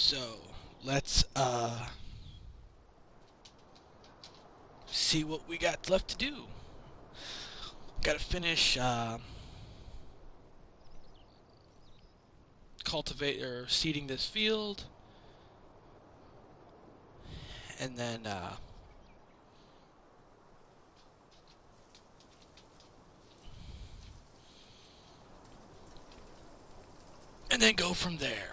So let's see what we got left to do. Got to finish cultivate or seeding this field, and then go from there.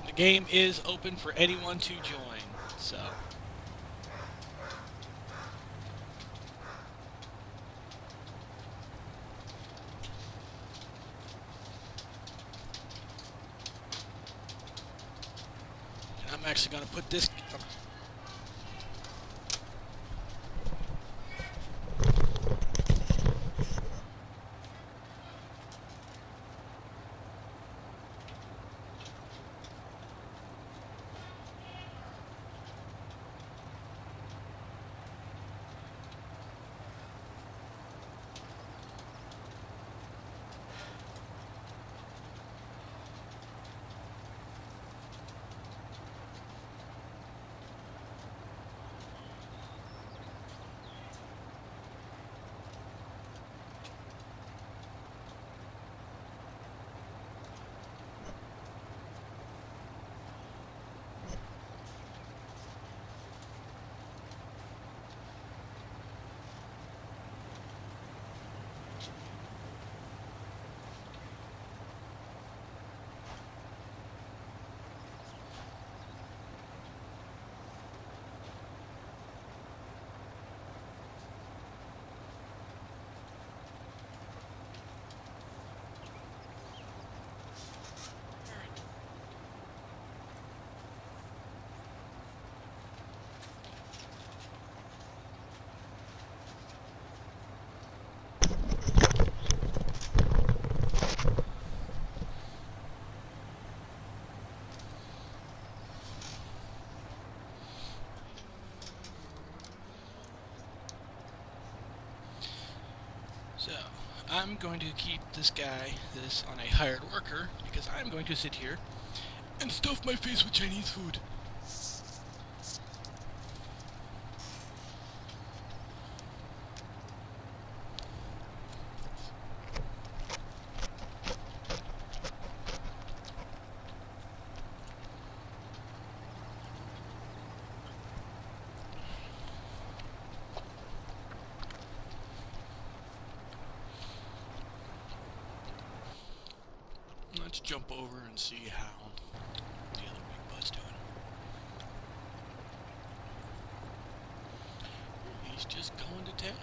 The game is open for anyone to join, so. And I'm actually going to put this. So, I'm going to keep this on a hired worker, because I'm going to sit here and stuff my face with Chinese food. Let's jump over and see how the other big bud's doing. He's just going to town.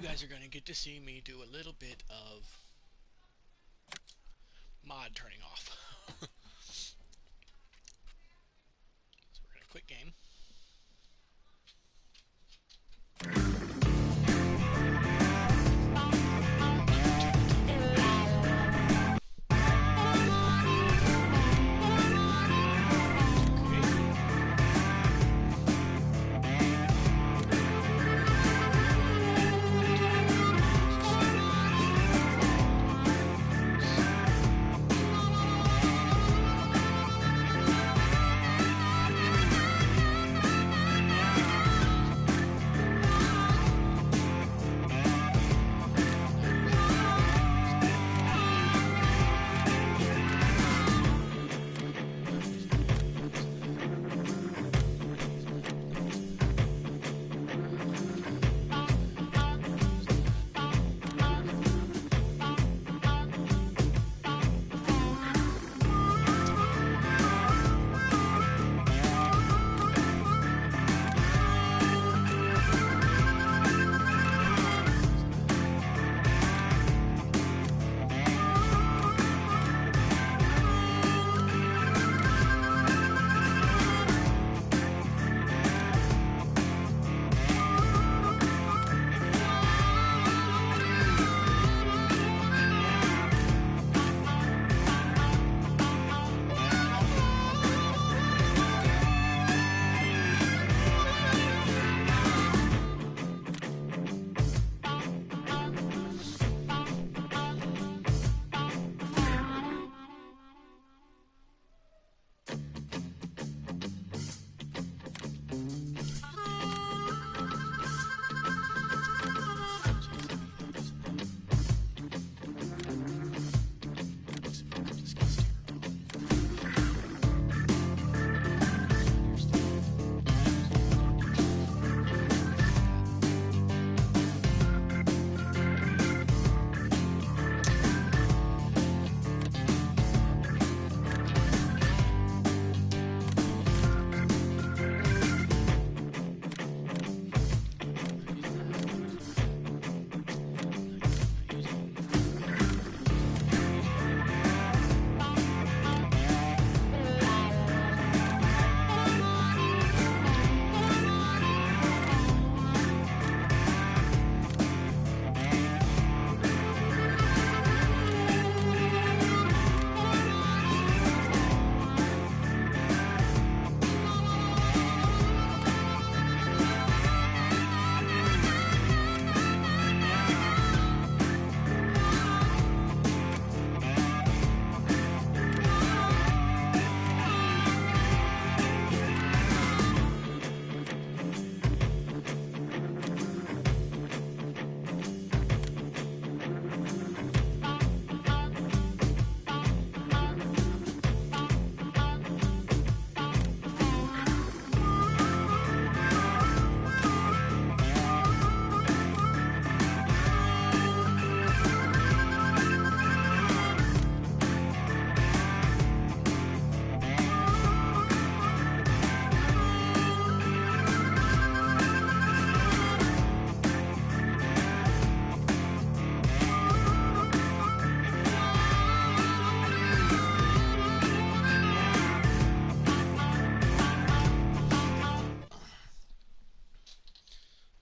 you guys are going to get to see me do a little bit of mod turning off. So we're going to quit game.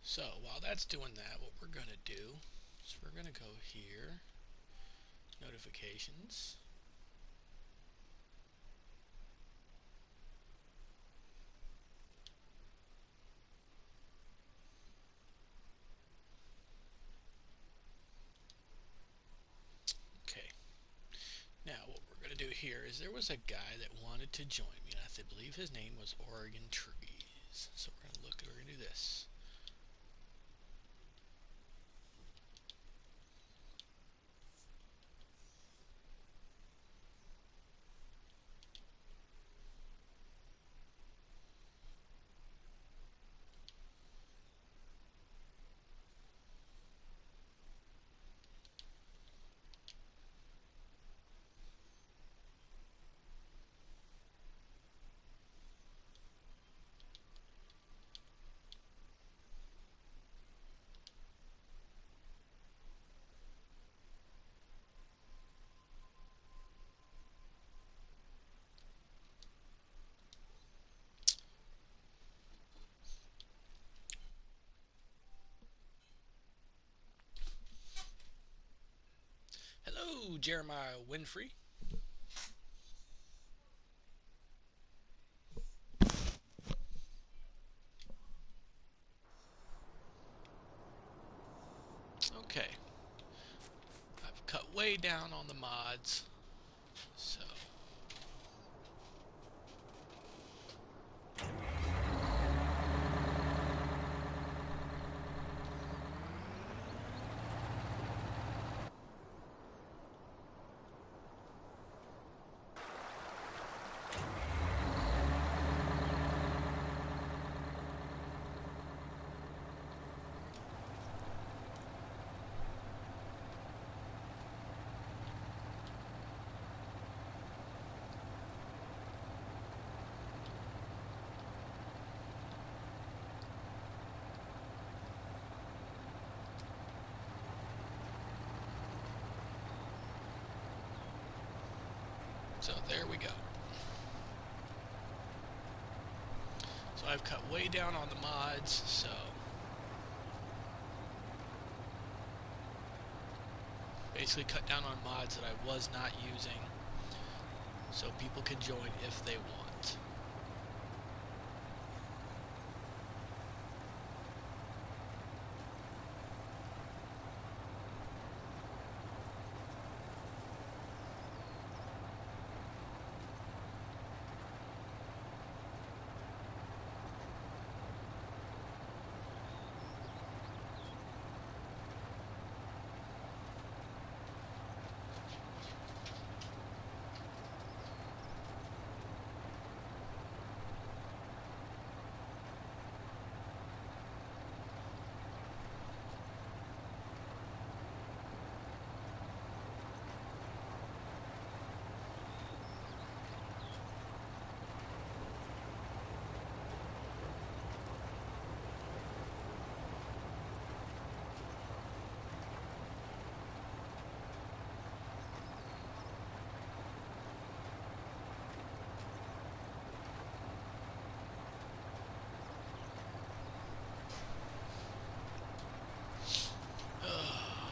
So while that's doing that, what we're going to do is we're going to go here, notifications. Okay. Now what we're going to do here is there was a guy that wanted to join me, and I believe his name was Oregon Trees. So we're going to look, we're going to do this. Jeremiah Winfrey. Okay, I've cut way down on the mods, so there we go. So I've cut way down on the mods, so basically cut down on mods that I was not using, so people can join if they want.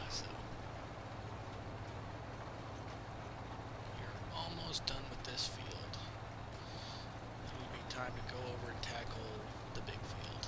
So we're almost done with this field. It will be time to go over and tackle the big field.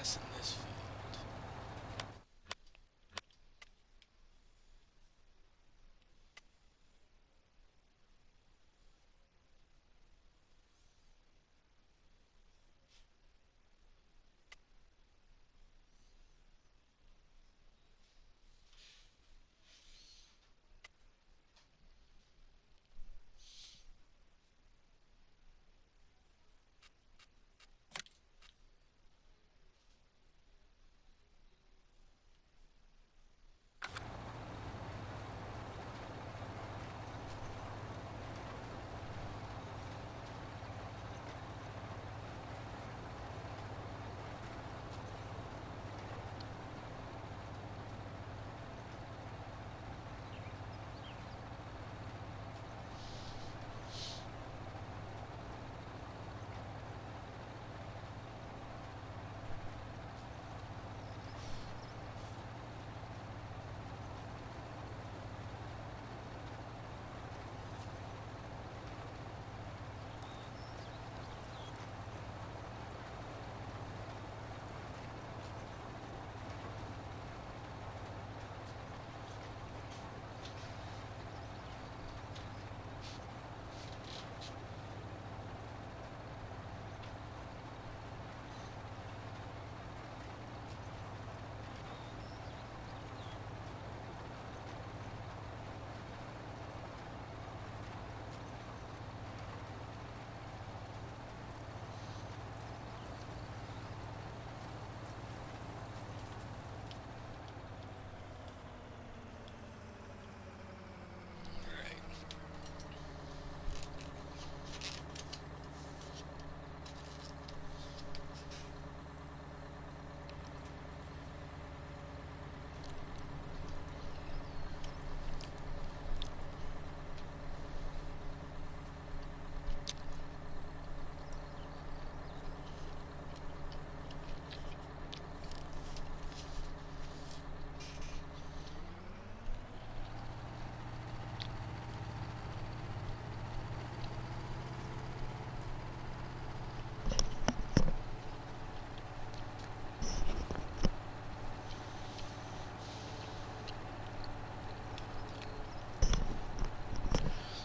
gas in this field.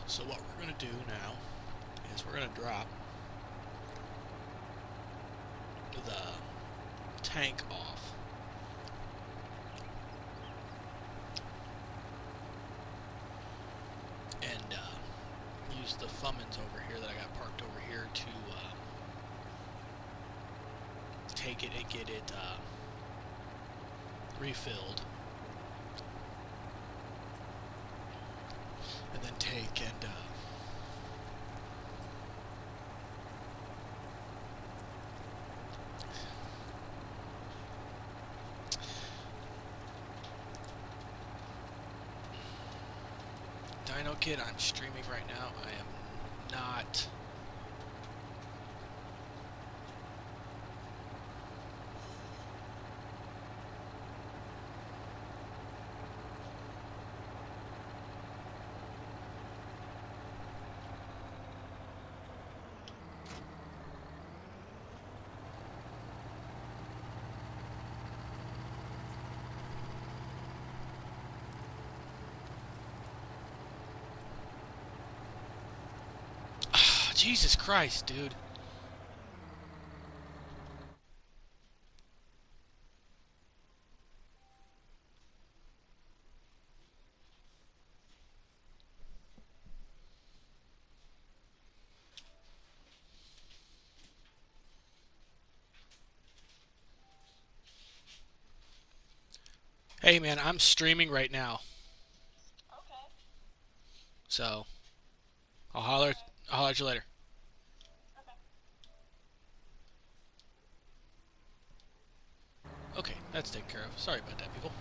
So what we're going to do now is we're going to drop the tank off. And use the Fummins over here that I got parked over here to take it and get it refilled. And then take and Dino Kid, I'm streaming right now. I am not. Jesus Christ, dude. Hey man, I'm streaming right now. Okay. So I'll holler at you later. Okay. Okay, that's taken care of. Sorry about that, people.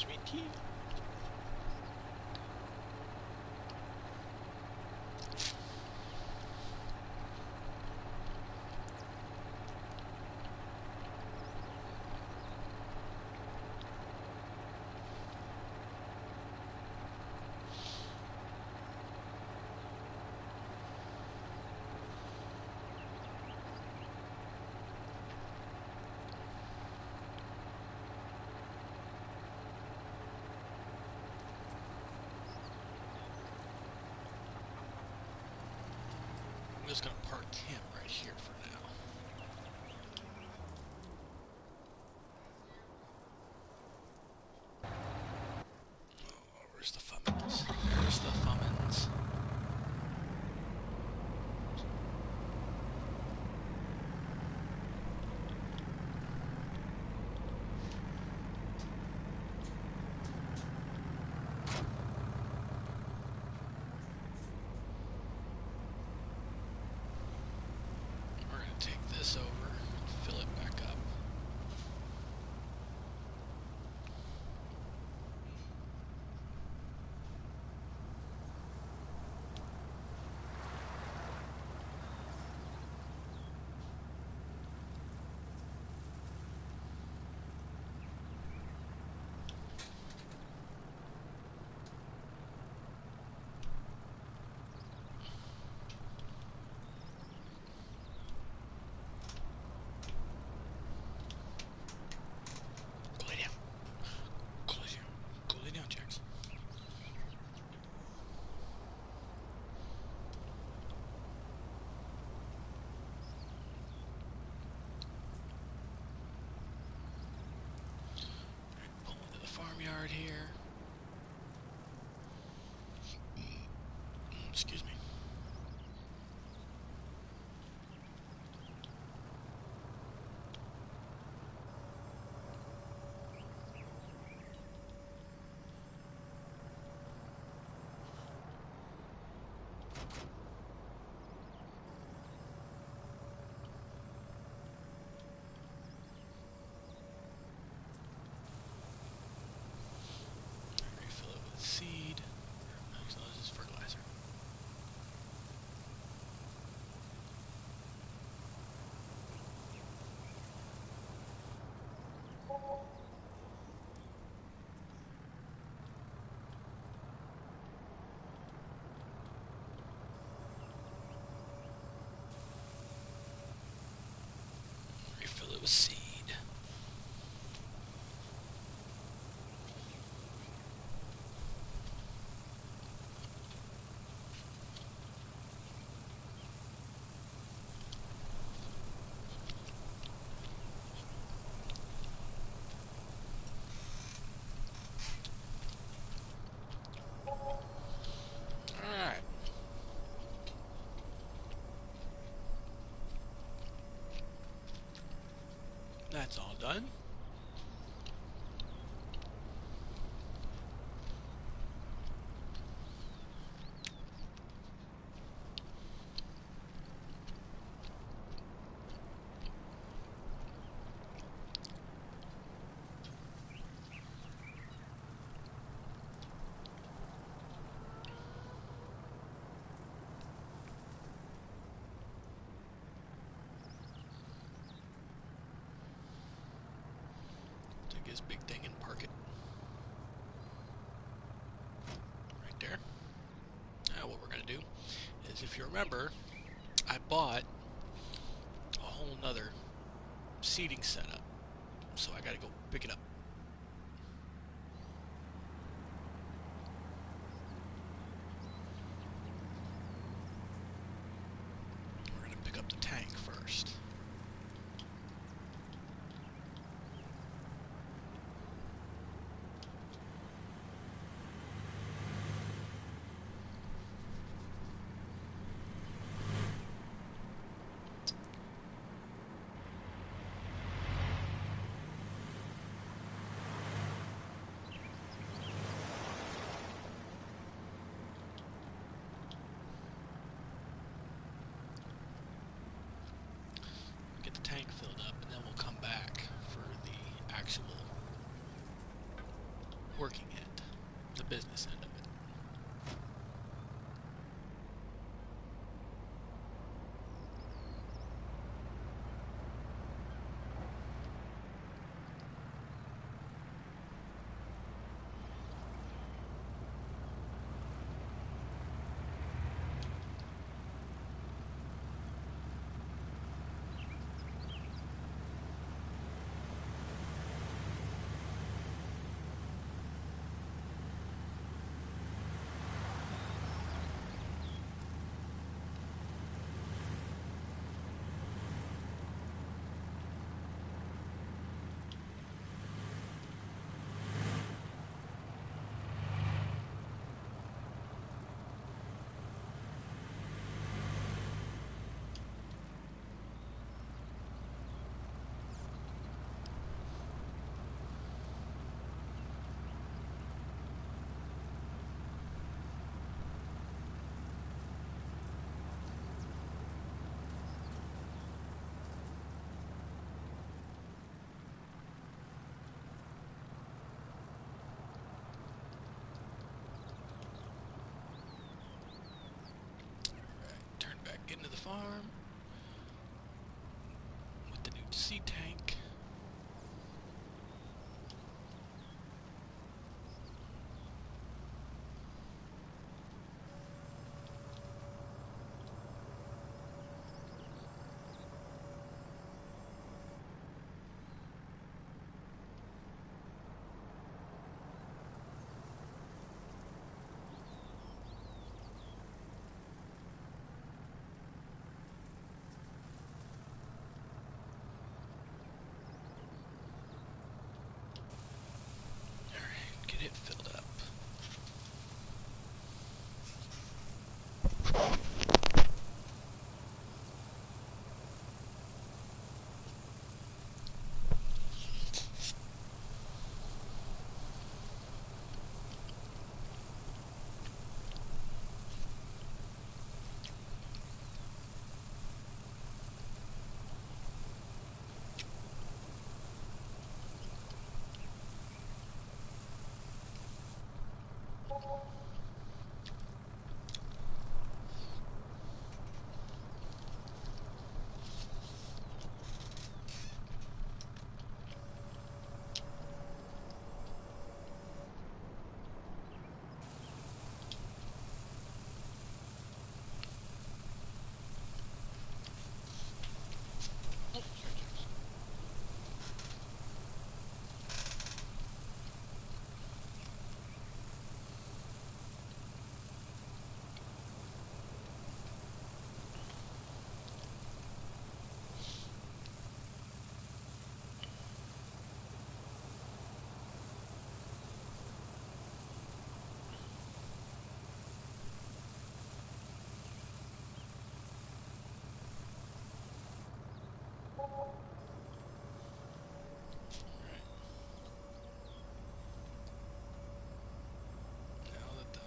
Sweet tea. I'm just gonna park him right here for now. Oh, where's the Fummins? There's the Fummins. We're gonna take this over and fill it back up. Go lay down. Go lay down. Go lay down, Jax. Pull into the farmyard here. Excuse me. Refill it with seed. No, this is fertilizer. Refill it with seed. Alright. That's all done. Take his big thing and park it right there. Now what we're going to do is, if you remember, I bought a whole nother seating setup, so I got to go pick it up. We're going to pick up the tank first. business end of it. Turn back into the farm with the new seed tank. Alright, get it filled up. Oh, Alright. Now that the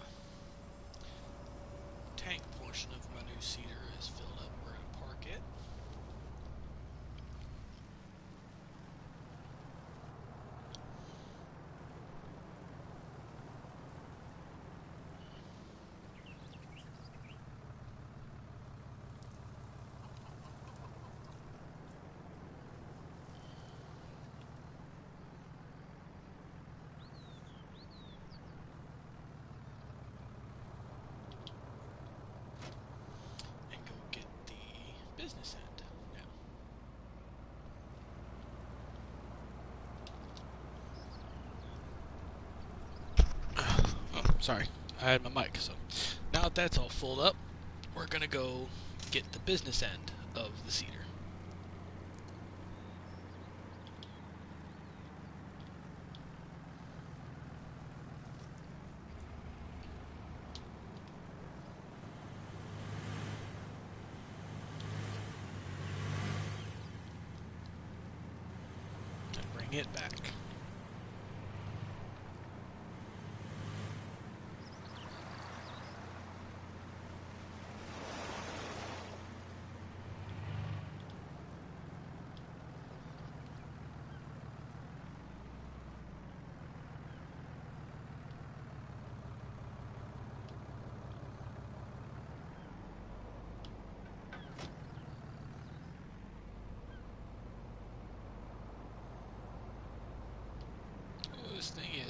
tank portion of my new seeder is filled up, we're going to park it. And go get the business end now. Oh, sorry. I had my mic. So now that that's all filled up, we're going to go get the business end of the seeder. And bring it back.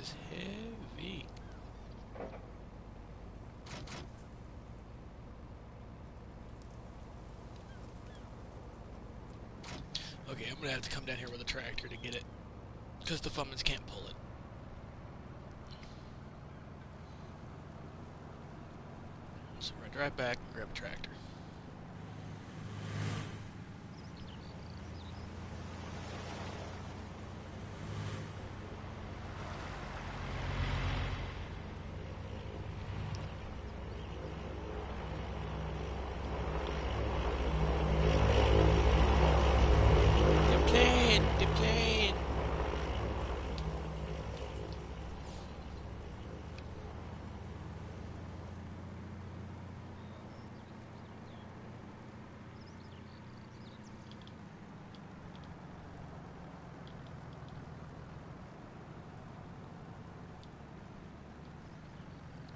is heavy. Okay, I'm gonna have to come down here with a tractor to get it, because the Fummins can't pull it. So we're gonna drive back and grab a tractor. The plane.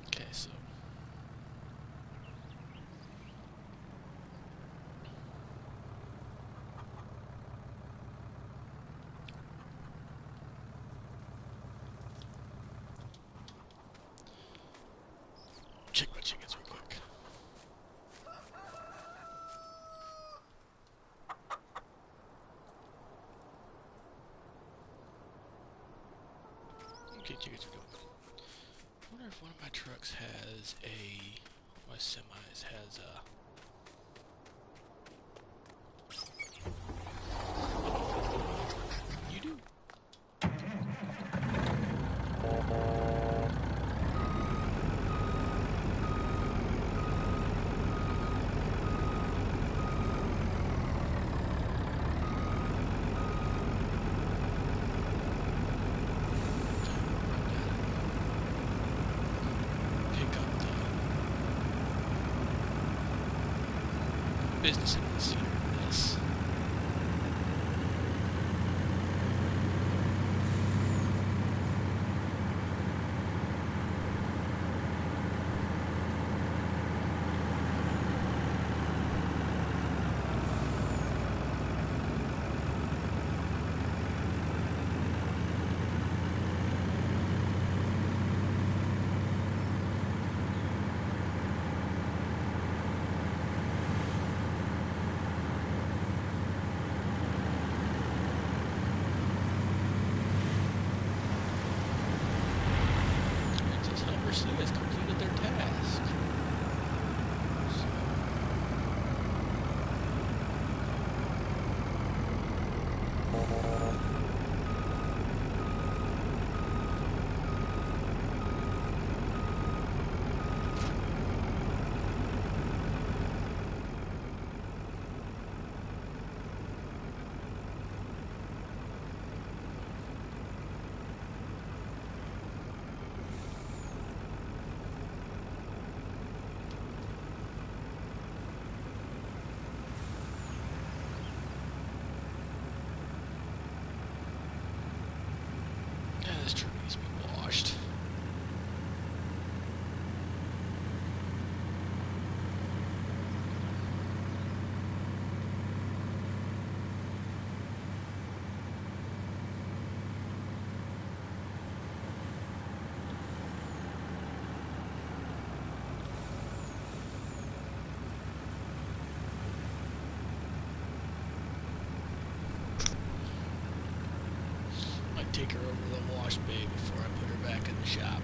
Okay, so. Check my chickens real quick. Okay, chickens are doing good. I wonder if one of my trucks has one of my semis has you do? Pick up the business end of the cedar in this. It says Helper C has completed their task. Yeah, this truck needs to be washed. Might take her over to the wash bay before I put her back in the shop.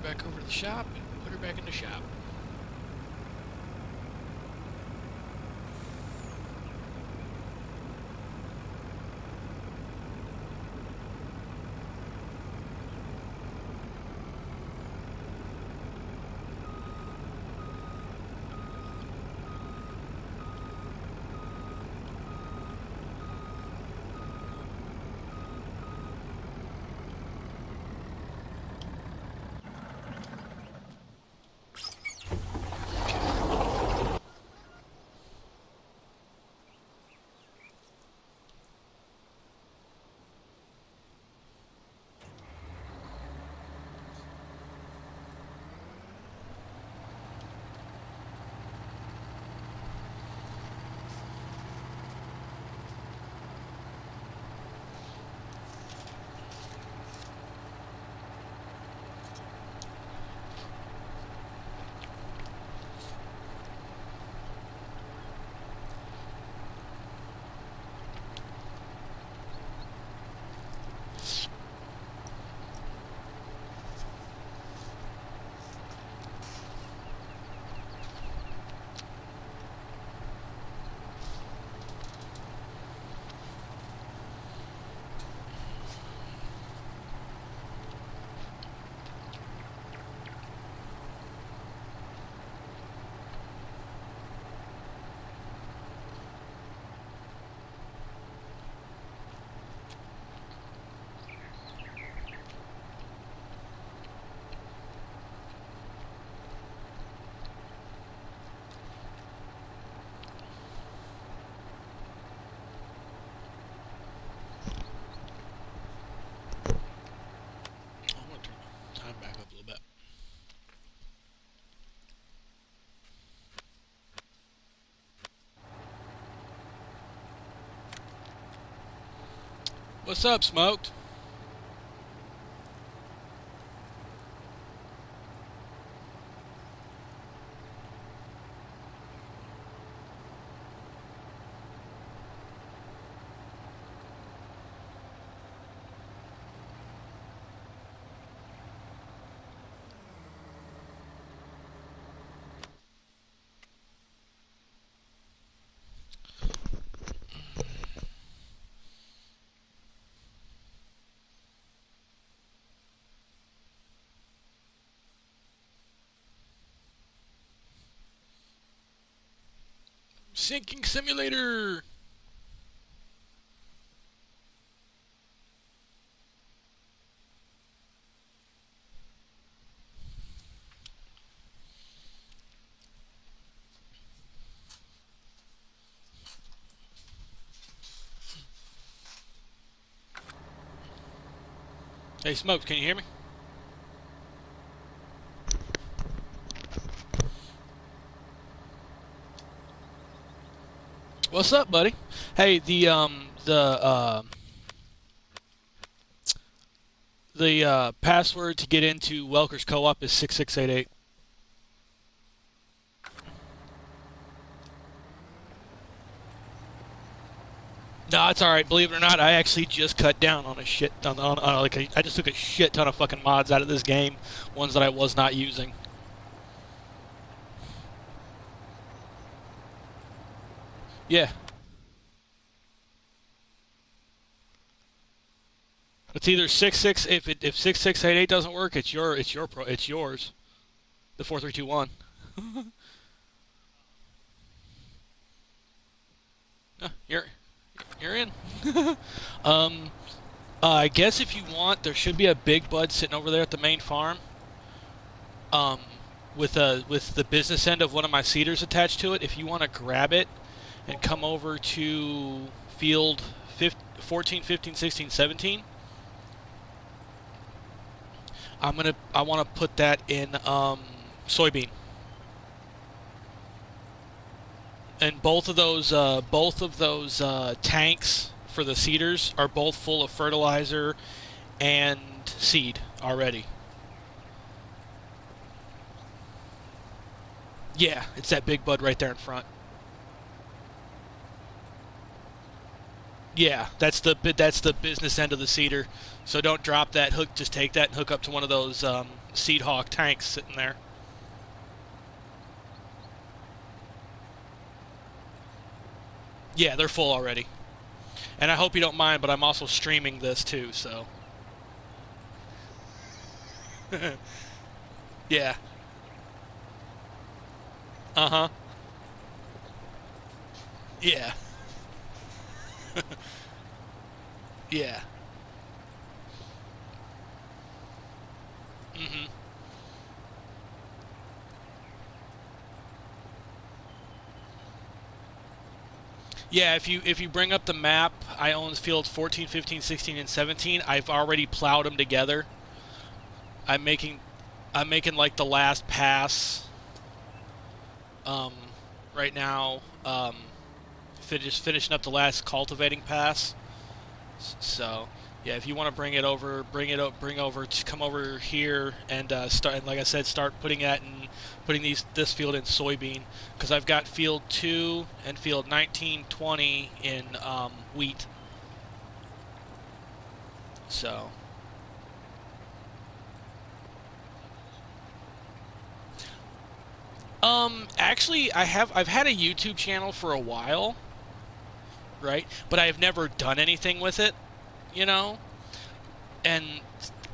back over to the shop and put her back in the shop. I'm gonna turn the time back up a little bit. What's up, Smoked? Sinking simulator. Hey, Smoked, can you hear me? What's up, buddy? Hey, the password to get into Welker's co-op is 6688. No, it's all right. Believe it or not, I actually just cut down on a shit on like I just took a shit ton of fucking mods out of this game, ones that I was not using. Yeah, it's either 66 if 6688 doesn't work, it's yours. The 4321. You're in. um, I guess if you want, there should be a big bud sitting over there at the main farm. Um, with the business end of one of my seeders attached to it. If you want to grab it and come over to field 14, 15, 16, 17, I want to put that in soybean. And both of those tanks for the seeders are both full of fertilizer and seed already. Yeah, it's that big bud right there in front. Yeah, that's the business end of the seeder. So don't drop that hook. Just take that and hook up to one of those Seed Hawk tanks sitting there. Yeah, they're full already. And I hope you don't mind, but I'm also streaming this too. So yeah, uh huh, yeah, yeah. hmm Yeah, if you bring up the map, I own fields 14, 15, 16, and 17. I've already plowed them together. I'm making I'm making like the last pass um, right now. Finishing up the last cultivating pass. So yeah, if you want to bring it over, bring over, come over here and start. And like I said, start putting that in, putting this field in soybean because I've got field 2 and field 19, 20 in wheat. So actually, I've had a YouTube channel for a while, right? But I have never done anything with it, you know. And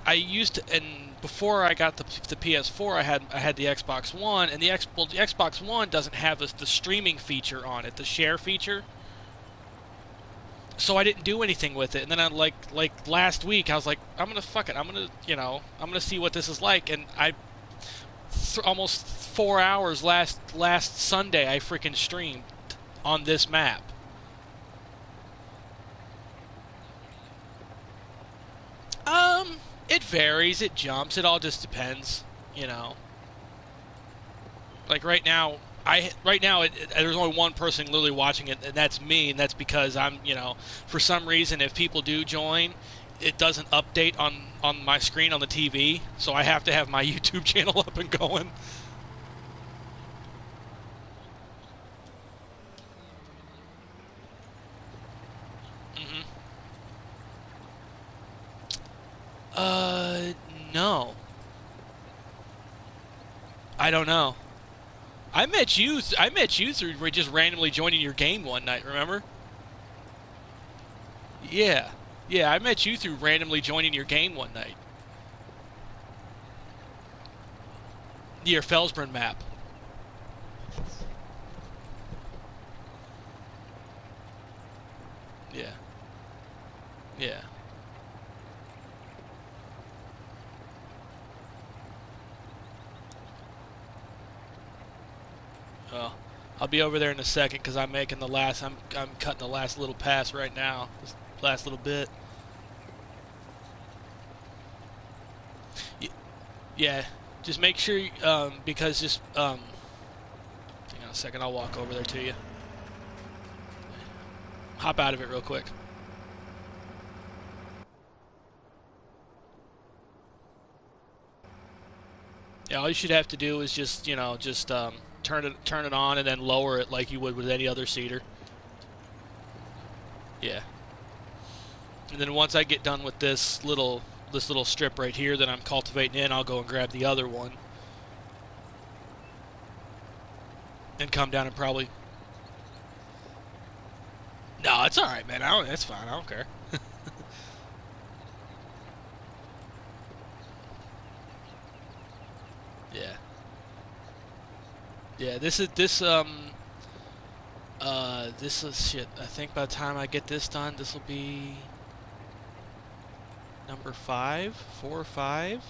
I used to, and before I got the PS4, I had the Xbox One, and the Xbox One doesn't have the streaming feature on it, the share feature. So I didn't do anything with it. And then I like last week, I was like, I'm gonna fuck it. I'm gonna see what this is like. And I almost 4 hours last Sunday, I freaking streamed on this map. It varies. It jumps. It all just depends, you know. Like right now there's only one person literally watching it, and that's me, and that's because I'm, for some reason, if people do join, it doesn't update on my screen on the TV, so I have to have my YouTube channel up and going. hmm Uh, no, I don't know. I met you. I met you through just randomly joining your game one night. Remember? Yeah, yeah. I met you through randomly joining your game one night. Your Felsbrunn map. Yeah, yeah. Well, I'll be over there in a second because I'm making the last. I'm cutting the last little pass right now. This last little bit. Yeah, just make sure because just hang on a second. I'll walk over there to you. Hop out of it real quick. Yeah, all you should have to do is just just turn it on and then lower it like you would with any other seeder. Yeah. And then once I get done with this little strip right here that I'm cultivating in, I'll go and grab the other one and come down and probably. No, it's all right, man. I don't. That's fine. I don't care. Yeah. Yeah. This is shit. I think by the time I get this done, this will be number 5, 4 or 5.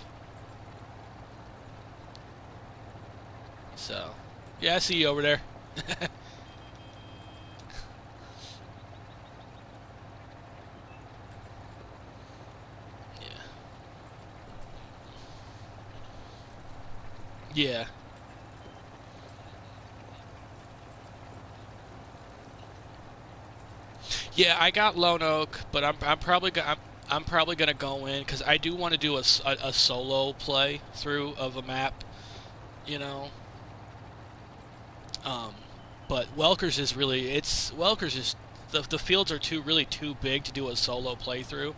So, yeah, I see you over there. Yeah. Yeah. Yeah, I got Lone Oak, but I'm probably gonna go in because I do want to do a solo play through of a map, you know. Um, but Welker's is really it's Welker's is the fields are really too big to do a solo playthrough.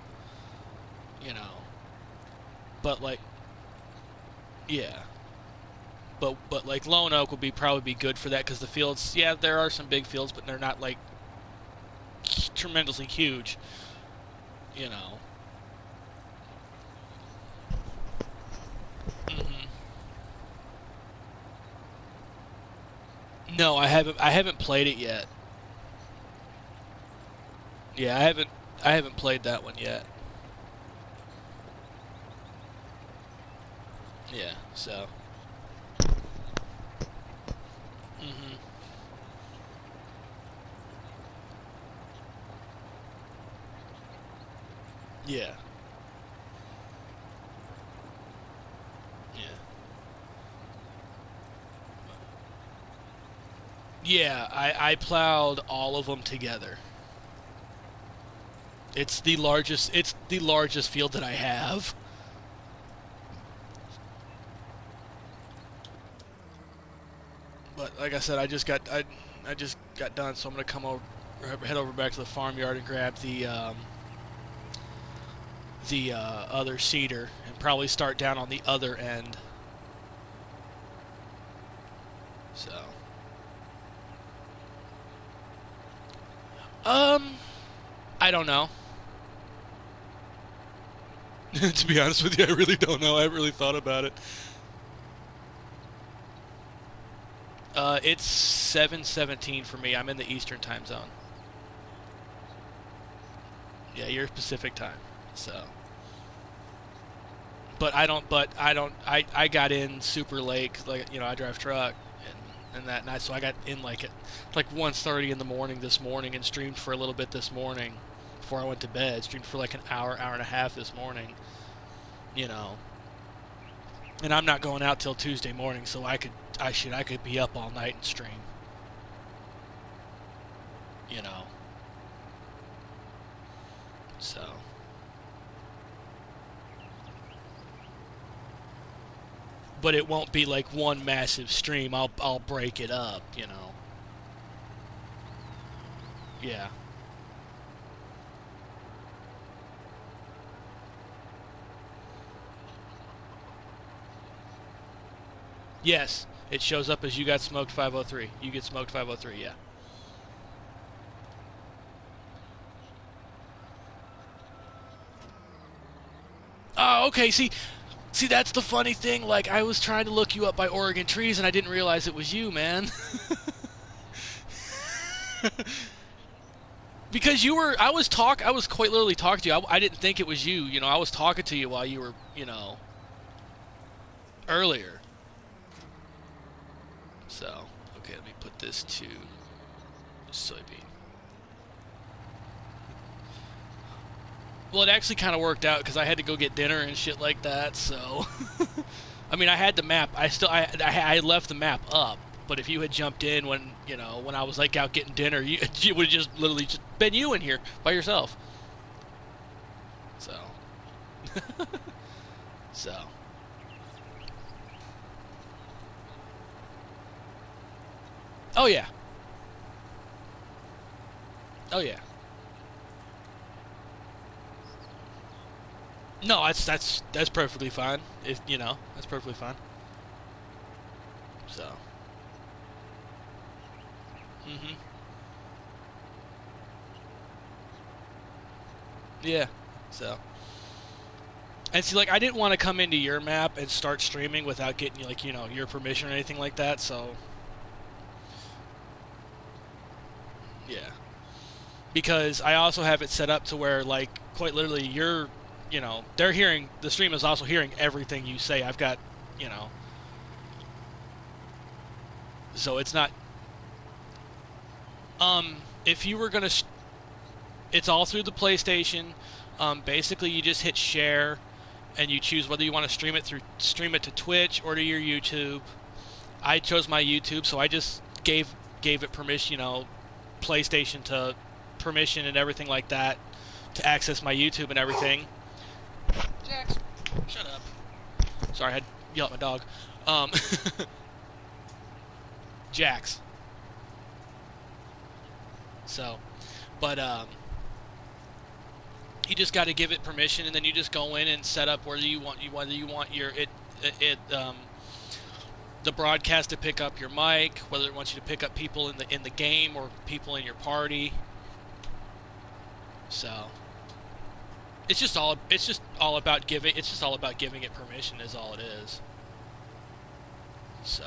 You know, but like, yeah, but like Lone Oak would probably be good for that because the fields, yeah, there are some big fields, but they're not like tremendously huge. You know. hmm No, I haven't. I haven't played it yet. Yeah, I haven't. I haven't played that one yet. Yeah. So. hmm Yeah. Yeah. Yeah. I plowed all of them together. It's the largest. It's the largest field that I have. But like I said, I just got done, so I'm gonna come over, head over back to the farmyard and grab the other seeder and probably start down on the other end. So, um, I don't know. To be honest with you, I really don't know. I haven't really thought about it. It's 7:17 for me. I'm in the Eastern time zone. Yeah, you're Pacific time. So, but I don't. But I don't. I got in super late 'cause, like, I drive truck and that night, so I got in like at like 1:30 in the morning this morning and streamed for a little bit this morning before I went to bed. Streamed for like an hour and a half this morning. You know, and I'm not going out till Tuesday morning, so I could be up all night and stream. You know, so. But it won't be like one massive stream. I'll break it up, you know. Yeah. Yes, it shows up as you got smoked 503. You get smoked 503, yeah. Oh, okay. See that's the funny thing. Like I was trying to look you up by Oregon trees and I didn't realize it was you, man. Because I was quite literally talking to you. I didn't think it was you. I was talking to you while you were, earlier. So, okay, let me put this to soybean. Well, it actually kind of worked out because I had to go get dinner and shit like that. So, I mean, I had the map. I left the map up. But if you had jumped in when I was like out getting dinner, you would have just literally just been you in here by yourself. So, so, oh yeah, oh yeah. No, that's perfectly fine. If that's perfectly fine. So, mhm, yeah. So, and see, like, I didn't want to come into your map and start streaming without getting like your permission or anything like that. So, yeah, because I also have it set up to where like quite literally they're hearing the stream is also hearing everything you say. I've got you know, so it's not if you were gonna it's all through the PlayStation. Basically, you just hit share, and you choose whether you want to stream it to Twitch or to your YouTube. I chose my YouTube, so I just gave it permission, PlayStation to permission and everything like that to access my YouTube and everything. Jax, shut up. Sorry, I had to yell at my dog. Um, Jax. So, But you just got to give it permission, and then you just go in and set up whether you want your the broadcast to pick up your mic, whether it wants you to pick up people in the game or people in your party. So it's just all about giving it permission is all it is. So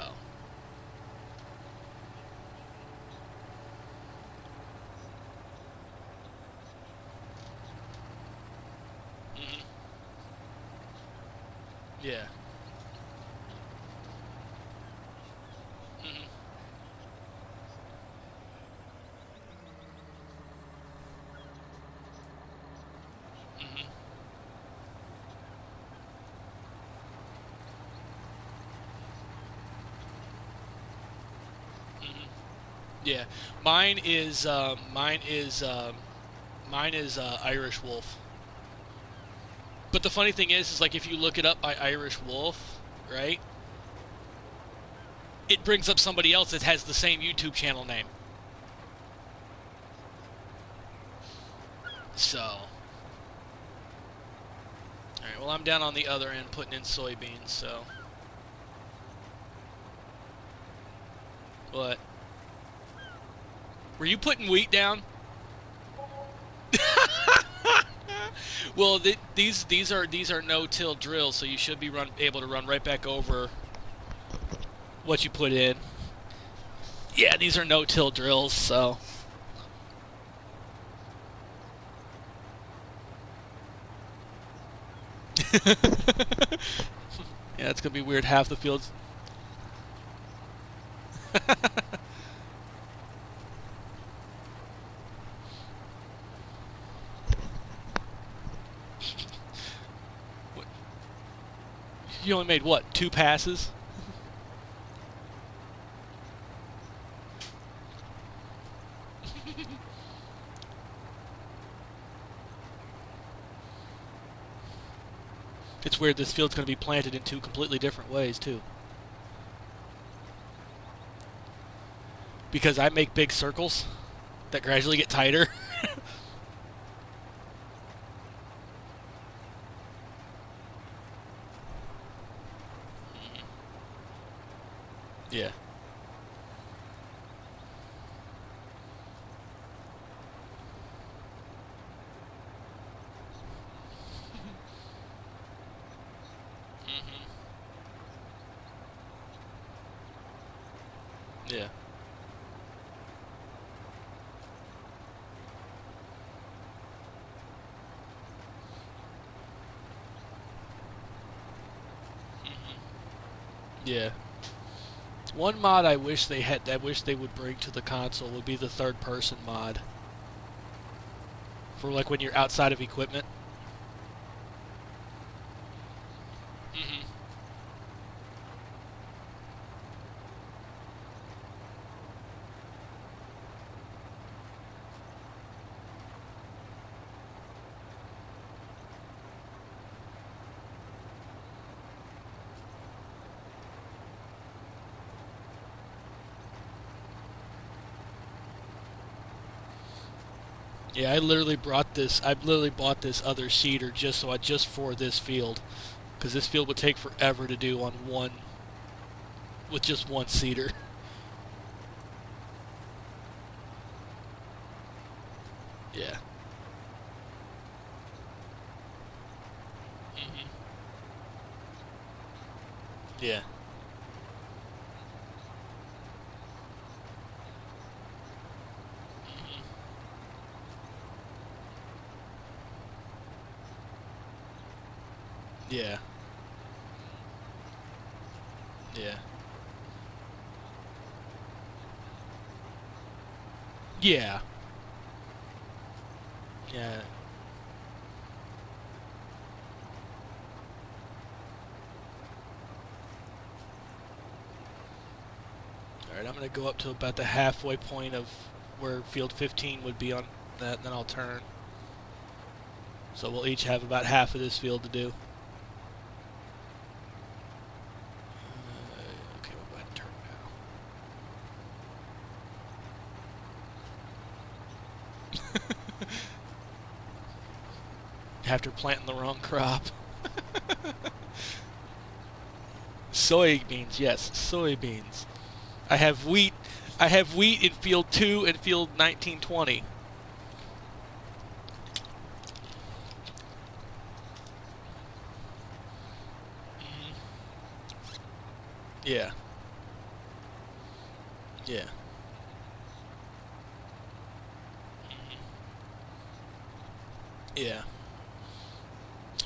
mhm. Yeah. Mhm. Mhm. Mhm. Yeah. Mine is Irish Wolf. But the funny thing is like if you look it up by Irish Wolf, right? It brings up somebody else that has the same YouTube channel name. So, all right. Well, I'm down on the other end putting in soybeans. So, what? Were you putting wheat down? Well, these are no-till drills, so you should be able to run right back over what you put in. Yeah, these are no-till drills, so yeah, it's gonna be weird. Half the fields. You only made what? 2 passes? It's weird. This field's gonna be planted in 2 completely different ways too, because I make big circles that gradually get tighter. Yeah. Hmm. Yeah. Hmm. Yeah. One mod I wish they would bring to the console would be the third person mod for like when you're outside of equipment. Hmm. Yeah, I literally bought this other seeder just for this field, because this field would take forever to do on one with just one seeder. Yeah. Hmm. Yeah. Hmm. Yeah. Yeah. Yeah. Yeah. All right, I'm gonna go up to about the halfway point of where field 15 would be on that, and then I'll turn. So we'll each have about half of this field to do. Okay, we'll go ahead and turn after planting the wrong crop. Soybeans, yes, soybeans. I have wheat. I have wheat in field 2 and field 1920. Hmm. Yeah. Yeah. Hmm. Yeah.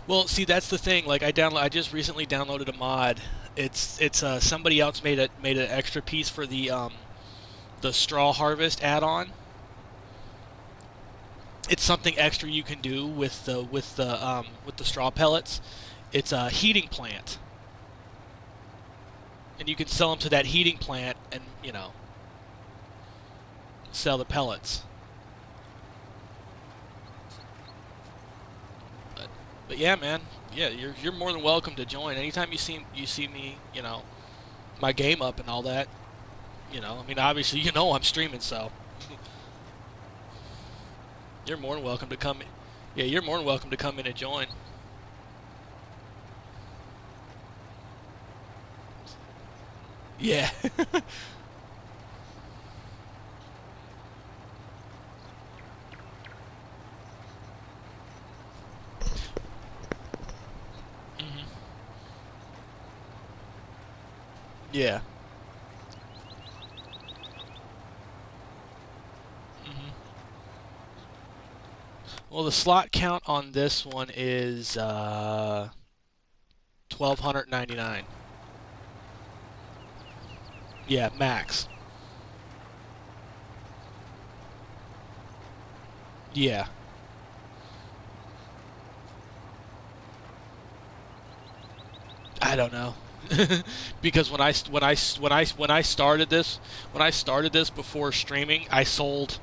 Well, see, that's the thing. Like, I just recently downloaded a mod. It's somebody else made an extra piece for the straw harvest add-on. It's something extra you can do with the straw pellets. It's a heating plant, and you can sell them to that heating plant, and sell the pellets. But but yeah, man, yeah, you're more than welcome to join anytime you see me, my game up and all that. I mean, obviously, I'm streaming, so you're more than welcome to come. Yeah, you're more than welcome to come in and join. Yeah. Hmm. Yeah. Hmm. Well, the slot count on this one is 1,299. Yeah, max. Yeah. I don't know. Because when I started this before streaming, I sold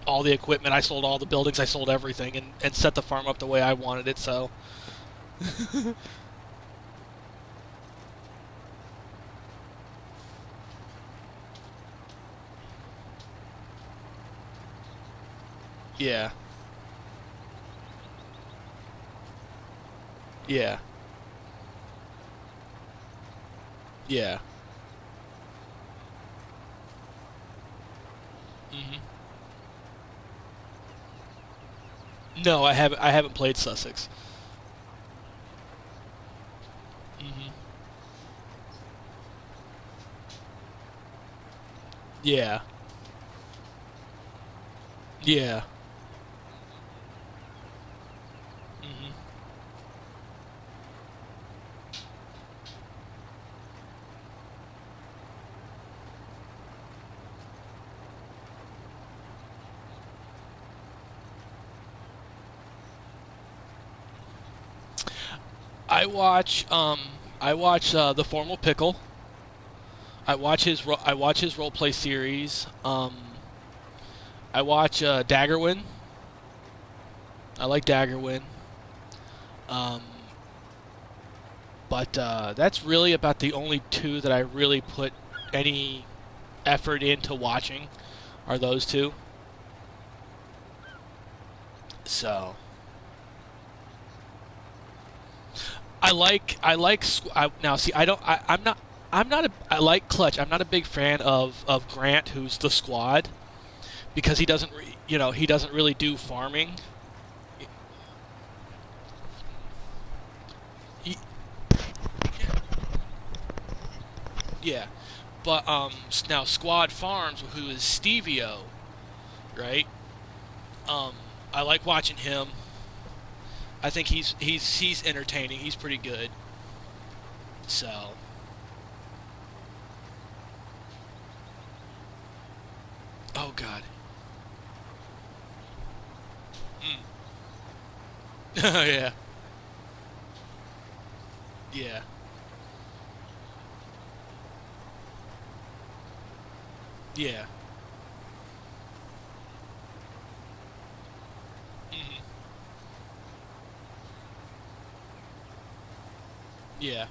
all the equipment, I sold all the buildings, I sold everything, and set the farm up the way I wanted it. So yeah, yeah, yeah. Hmm. No, I haven't. I haven't played Sussex. Hmm. Yeah, yeah. Hmm. I watch the Formal Pickle. I watch his role play series. I watch Daggerwin. I like Daggerwin. Um, but that's really about the only two that I really put any effort into watching are those two. So now. See, I don't. I'm not. I'm not a. I like Clutch. I'm not a big fan of Grant, who's the squad, because he doesn't really do farming. He, yeah, but now Squad Farms, who is Stevio, right? Um, I like watching him. I think he's entertaining. He's pretty good. So, oh god. Mm. Yeah. Yeah. Yeah. Hmm. Yeah.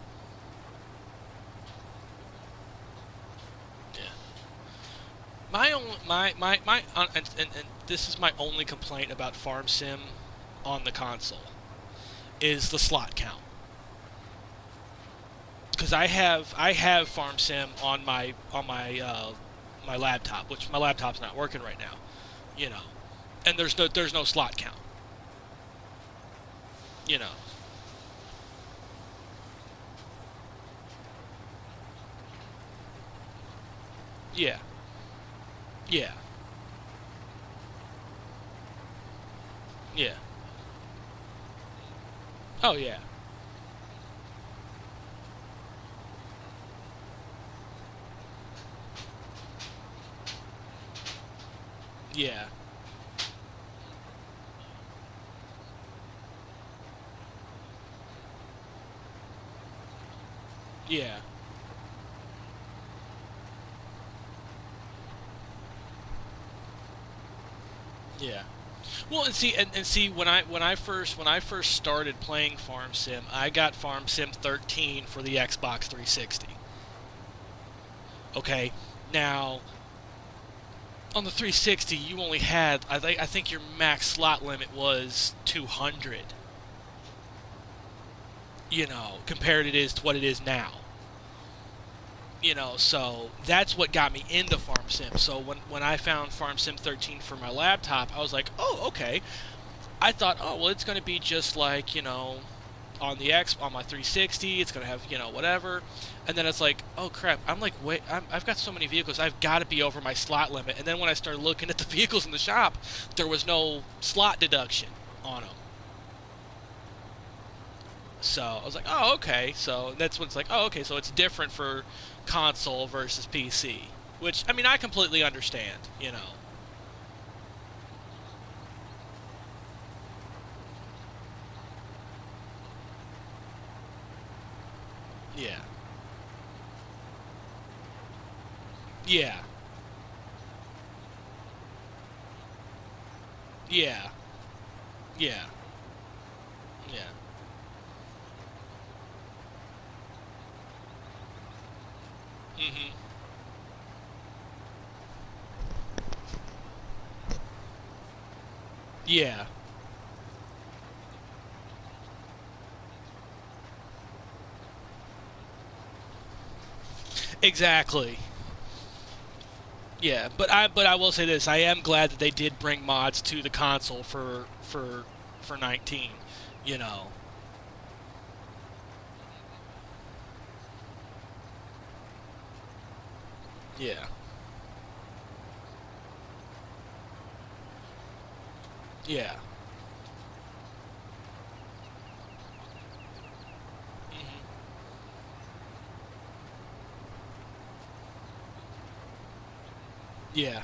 Yeah. My only my and this is my only complaint about Farm Sim. on the console is the slot count. Because I have Farm Sim on my laptop, which my laptop's not working right now, you know, and there's no slot count, you know. Yeah, yeah, yeah. Oh yeah, yeah, yeah, yeah. Well, and see when I first started playing Farm Sim, I got Farm Sim 13 for the Xbox 360. Okay, now on the 360 you only had I think your max slot limit was 200. Compared it is to what it is now. So that's what got me into Farm Sim. So when I found Farm Sim 13 for my laptop, I was like, oh, okay. I thought, oh, well, it's going to be just like, on my 360, it's going to have, whatever. And then it's like, oh crap, I'm like, wait, I've got so many vehicles, I've got to be over my slot limit. And then when I started looking at the vehicles in the shop, there was no slot deduction on them. So I was like, oh, okay. So that's when it's like, oh, okay. So it's different for console versus PC, which I mean I completely understand. Yeah, yeah, yeah, yeah, yeah. Mhm. Yeah, exactly. Yeah, but I will say this: I am glad that they did bring mods to the console for 19. You know. Yeah. Yeah. Mhm. Yeah.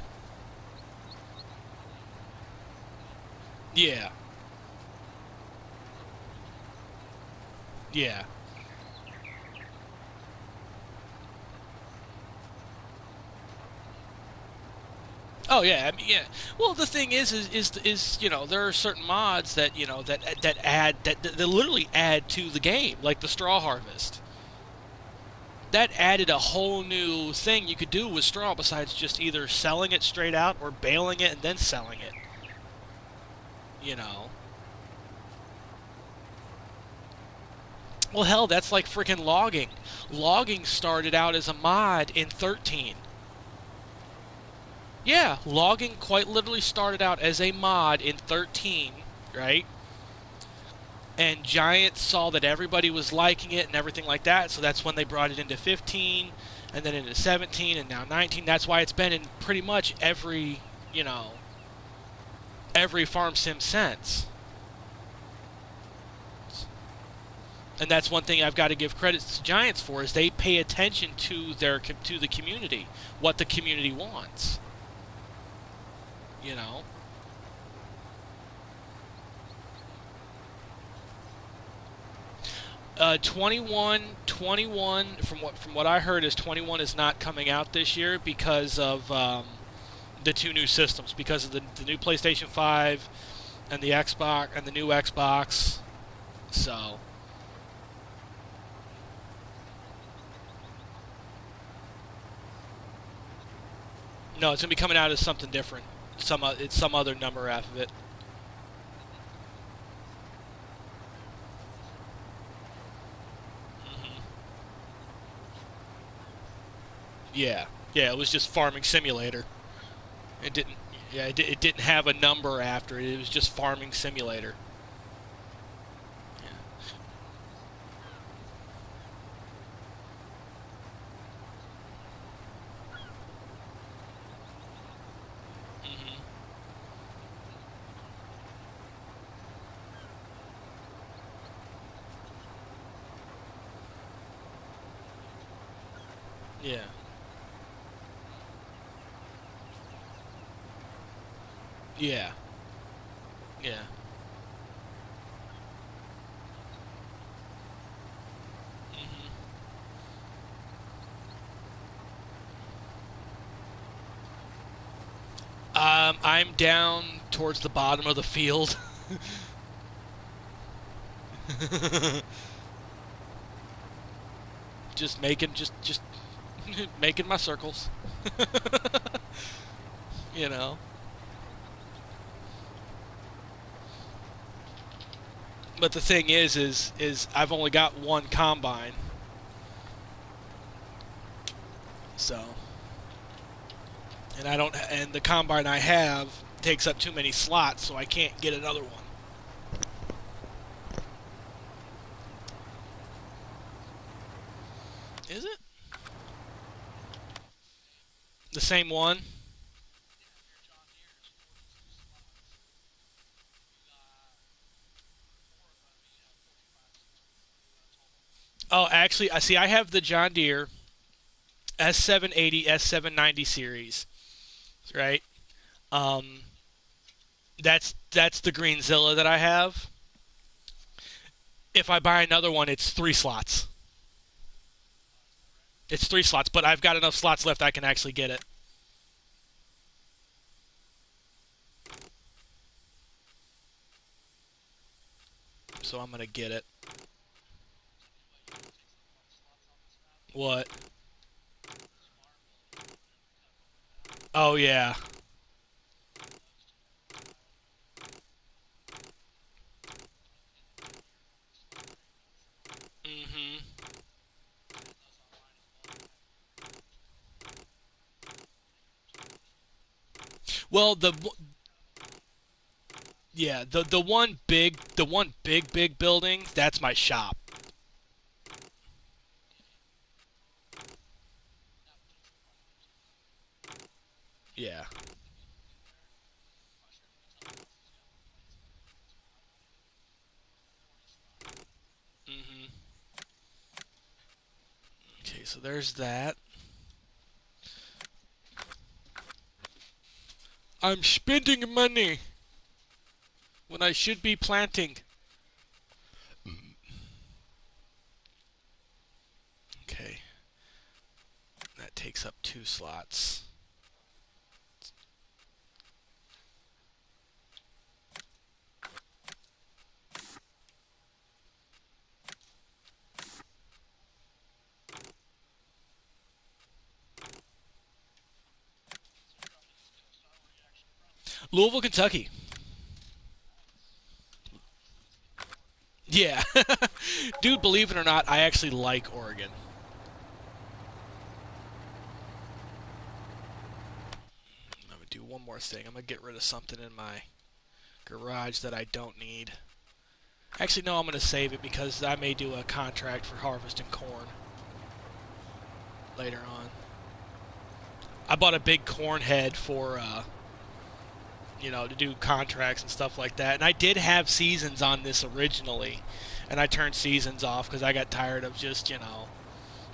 Yeah. Yeah. Oh yeah, I mean, yeah. Well, the thing is there are certain mods that that literally add to the game, like the straw harvest. That added a whole new thing you could do with straw besides just either selling it straight out or baling it and then selling it. You know. Well, hell, that's like freaking logging. Logging started out as a mod in 13. Yeah, logging quite literally started out as a mod in 13, right? And Giant saw that everybody was liking it and everything like that, so that's when they brought it into 15, and then into 17, and now 19. That's why it's been in pretty much every farm sim since. And that's one thing I've got to give credit to Giants for is they pay attention to the community, what the community wants. You know, 21 from what I heard is 21 is not coming out this year because of the two new systems, because of the new PlayStation 5 and the Xbox and the new Xbox. So no, it's gonna be coming out as something different. It's some other number half of it. Yeah, yeah, it was just Farming Simulator. It didn't. Yeah, it didn't have a number after it. It was just Farming Simulator. Yeah. Mhm. Yeah. Yeah. Yeah. Mhm. I'm down towards the bottom of the field. just making my circles. you know. But the thing is I've only got one combine, so and I don't and the combine I have takes up too many slots, so I can't get another one. Is it the same one? Oh, actually, I see. I have the John Deere S780 S790 series, right? Um, that's the Greenzilla that I have. If I buy another one, it's 3 slots. It's 3 slots, but I've got enough slots left I can actually get it. So I'm gonna get it. What? Oh yeah. hmm Well, yeah, the one big building, that's my shop. Yeah. hmm Okay, so there's that. I'm spending money when I should be planting. Okay, that takes up 2 slots. Louisville, Kentucky. Yeah. Dude, believe it or not, I actually like Oregon. I'm gonna do one more thing. I'm gonna get rid of something in my garage that I don't need. Actually, no, I'm gonna save it because I may do a contract for harvesting corn later on. I bought a big corn head for to do contracts and stuff like that. And I did have seasons on this originally, and I turned seasons off because I got tired of just.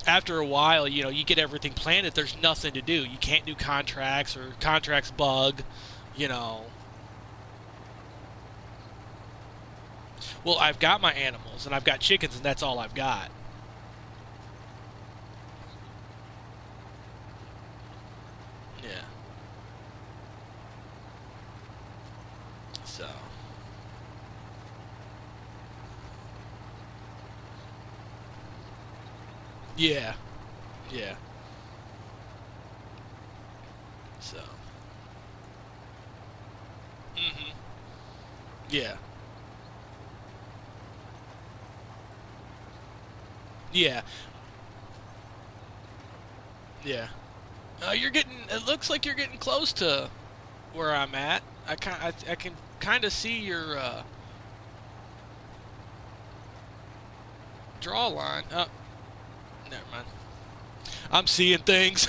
After a while, you get everything planted. There's nothing to do. You can't do contracts or contracts bug. You know. Well, I've got my animals and I've got chickens, and that's all I've got. Yeah. So. Yeah. Yeah. So. Mhm. Yeah. Yeah. Yeah. You're getting. It looks like you're getting close to where I'm at. I can kind of see your draw line. Oh, never mind. I'm seeing things.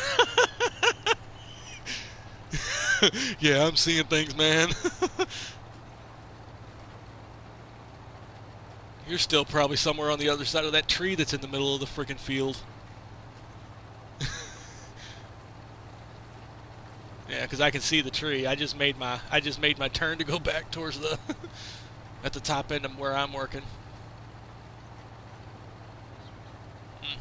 Yeah, I'm seeing things, man. You're still probably somewhere on the other side of that tree that's in the middle of the freaking field. Yeah, because I can see the tree. I just made my turn to go back towards the at the top end of where I'm working. Hmm.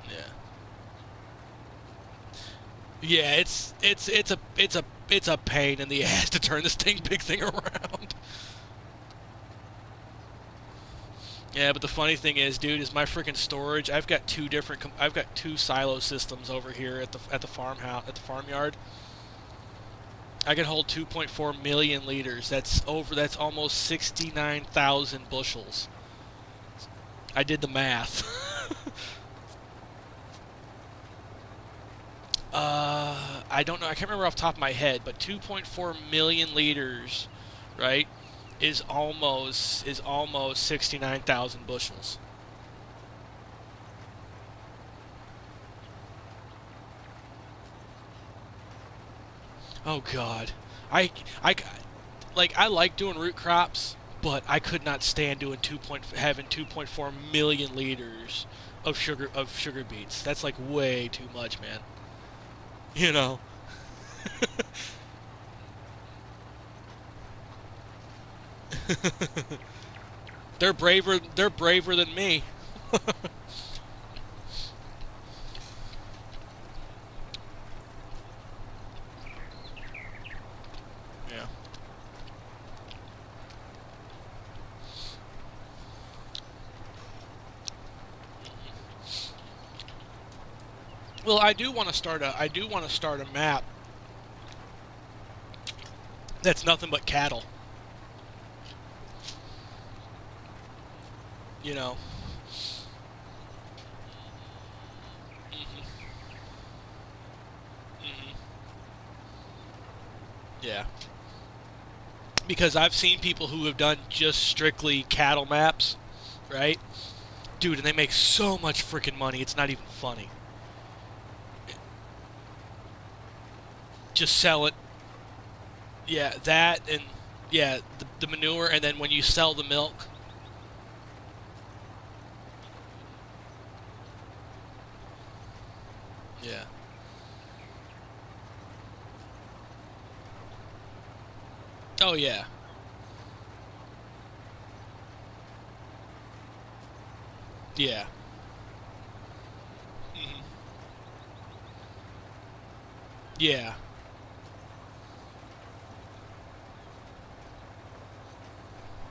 Yeah. Yeah, it's a pain in the ass to turn this big thing around. Yeah, but the funny thing is, dude, is my freaking storage. I've got two silo systems over here at the farmhouse at the farmyard. I can hold 2.4 million liters. That's almost 69,000 bushels. I did the math. I don't know. I can't remember off the top of my head, but 2.4 million liters, right, is almost 69,000 bushels. Oh God, I I I like doing root crops, but I could not stand doing having 2.4 million liters of sugar beets. That's like way too much, man. You know. They're braver than me. Yeah. Well, I do want to start a map that's nothing but cattle. You know. Hmm. Hmm. Yeah. Because I've seen people who have done just strictly cattle maps, right? Dude, and they make so much freaking money. It's not even funny. Just sell it. Yeah, that and yeah, the manure, and then when you sell the milk. Yeah. Oh yeah. Yeah. Hmm. Yeah.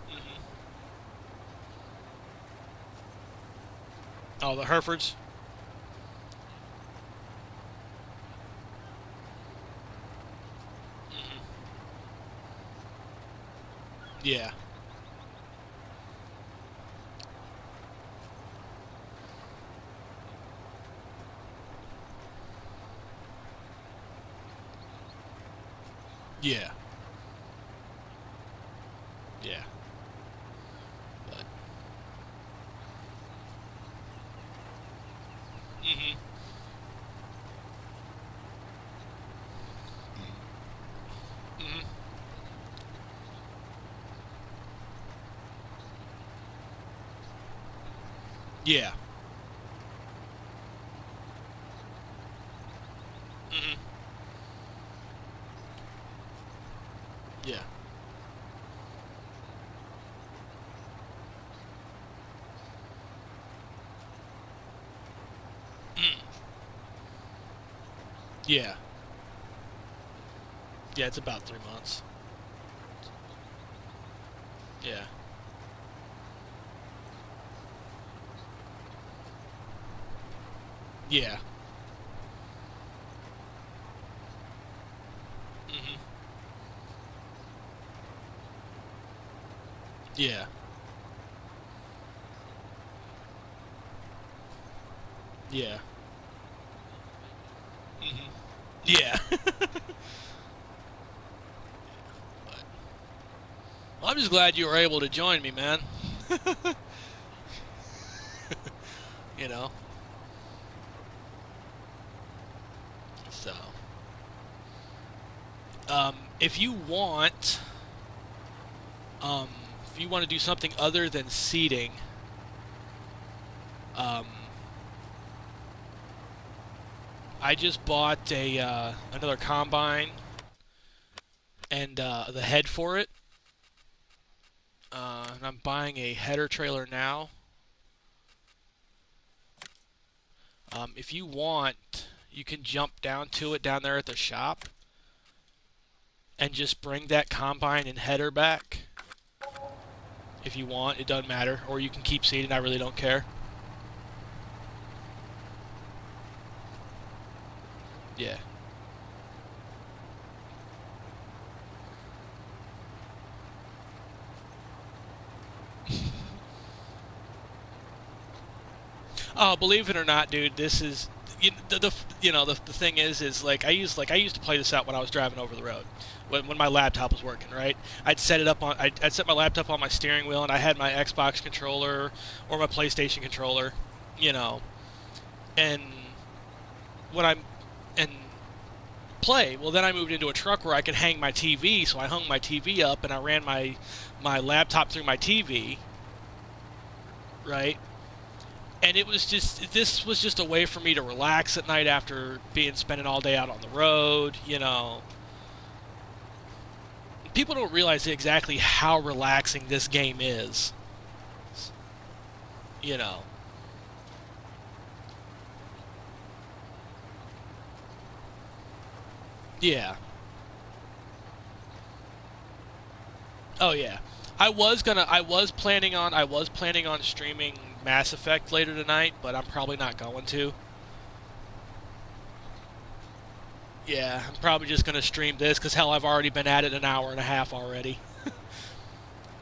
Hmm. Oh, the Herefords. Hmm. Yeah. Yeah. Yeah. But. Hmm. Hmm. Yeah. Hmm. Yeah. Mm. Yeah. Yeah. It's about 3 months. Yeah. Yeah. Hmm. Yeah. Yeah. Yeah. But, well, I'm just glad you were able to join me, man. You know. So, if you want, um, if you want to do something other than seeding, um, I just bought a another combine and the head for it. And I'm buying a header trailer now. If you want, you can jump down to it down there at the shop and just bring that combine and header back. If you want, it doesn't matter. Or you can keep seeding. I really don't care. Yeah. Oh, believe it or not, dude, this is the thing is like I used to play this out when I was driving over the road when my laptop was working, right? I'd set my laptop on my steering wheel and I had my Xbox controller or my PlayStation controller, you know, and when I'm and play. Well, then I moved into a truck where I could hang my TV, so I hung my TV up and I ran my laptop through my TV, right? And it was just this was just a way for me to relax at night after being spending all day out on the road, you know. People don't realize exactly how relaxing this game is, you know. Yeah. Oh yeah. I was planning on streaming Mass Effect later tonight, but I'm probably not going to. Yeah, I'm probably just gonna stream this because hell, I've already been at it an hour and a half already.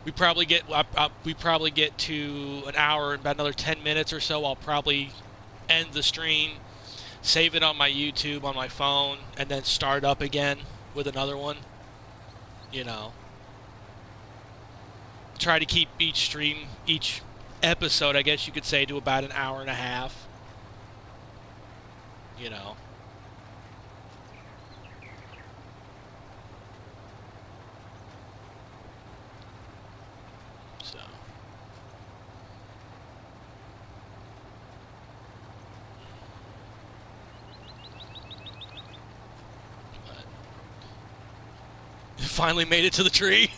We probably get to an hour in about another 10 minutes or so. I'll probably end the stream, save it on my YouTube on my phone, and then start up again with another one. You know, try to keep each episode, I guess you could say, to about an hour and a half. You know, so. But finally made it to the tree.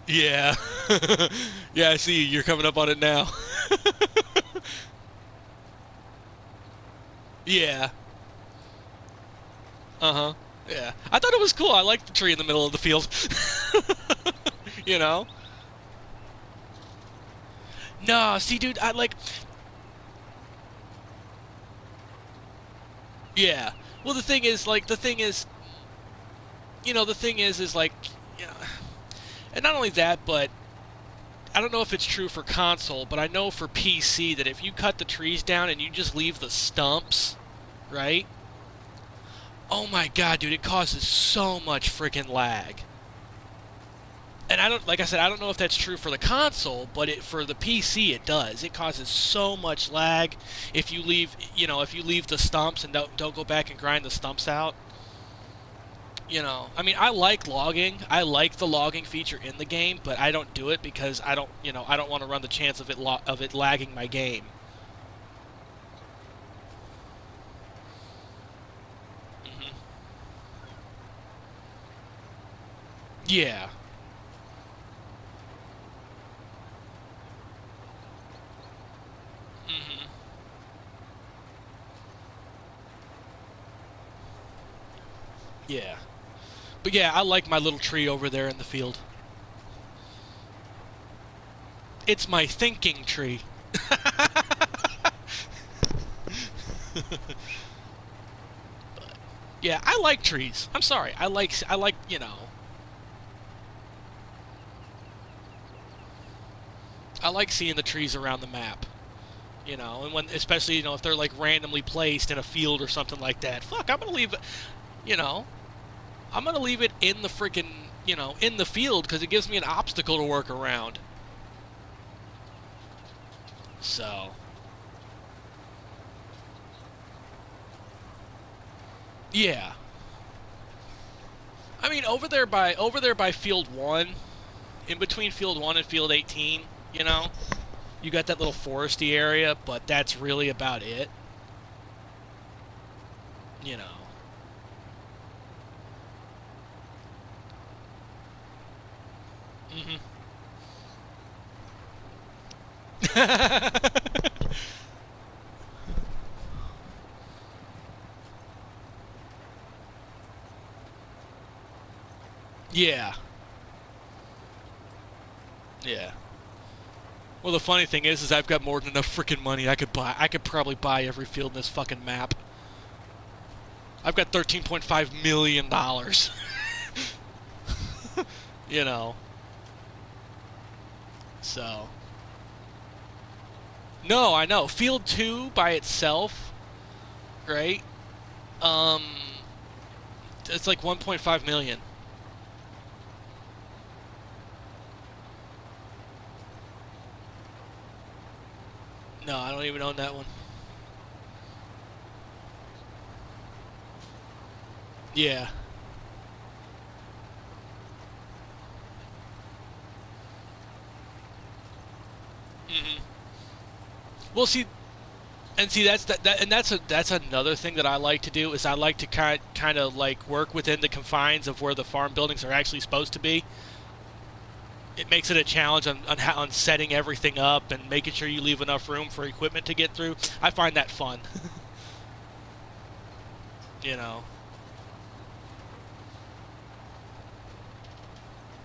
Yeah. Yeah, I see you're coming up on it now. Yeah. Uh-huh. Yeah. I thought it was cool. I liked the tree in the middle of the field. You know? No, see, dude, I like. Yeah. Well, the thing is like, you know, and not only that, but I don't know if it's true for console, but I know for PC that if you cut the trees down and you just leave the stumps, right? Oh my god, dude, it causes so much freaking lag. And I don't, like I said, I don't know if that's true for the console, but for the PC it does. It causes so much lag if if you leave the stumps and don't go back and grind the stumps out. I mean, I like logging. I like the logging feature in the game, but I don't do it because I don't want to run the chance of it lagging my game. Hmm. Yeah. Hmm. Yeah. But yeah, I like my little tree over there in the field. It's my thinking tree. But yeah, I like trees. I'm sorry. I like seeing the trees around the map. You know, and when, especially, you know, if they're like randomly placed in a field or something like that. Fuck, I'm gonna leave it, you know, I'm gonna leave it in the freaking, you know, in the field because it gives me an obstacle to work around. So, yeah. I mean, over there by field 1, in between field 1 and field 18, you know, you got that little foresty area, but that's really about it. You know. Mhm. Yeah. Yeah. Well, the funny thing is I've got more than enough freaking money. I could probably buy every field in this fucking map. I've got $13.5 million. You know. So. No, I know. Field 2 by itself, right? Um, it's like 1.5 million. No, I don't even own that one. Yeah. Hmm. Well, see, and see and that's another thing that I like to do is I like to kind of like work within the confines of where the farm buildings are actually supposed to be. It makes it a challenge on setting everything up and making sure you leave enough room for equipment to get through. I find that fun. You know.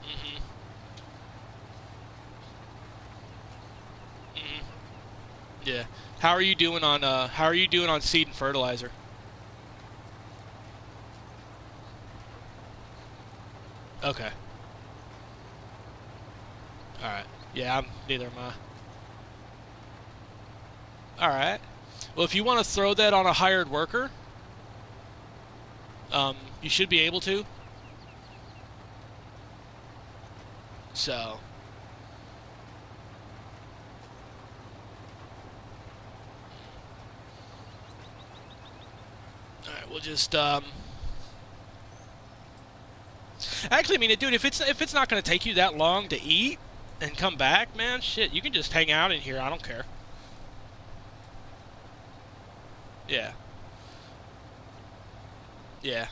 Hmm. Hmm. Yeah. How are you doing on seed and fertilizer? Okay. All right. Yeah, neither am I. All right. Well, if you want to throw that on a hired worker, you should be able to. So, all right, we'll just actually, I mean, dude, if it's not going to take you that long to eat and come back, man, shit, you can just hang out in here. I don't care. Yeah. Yeah.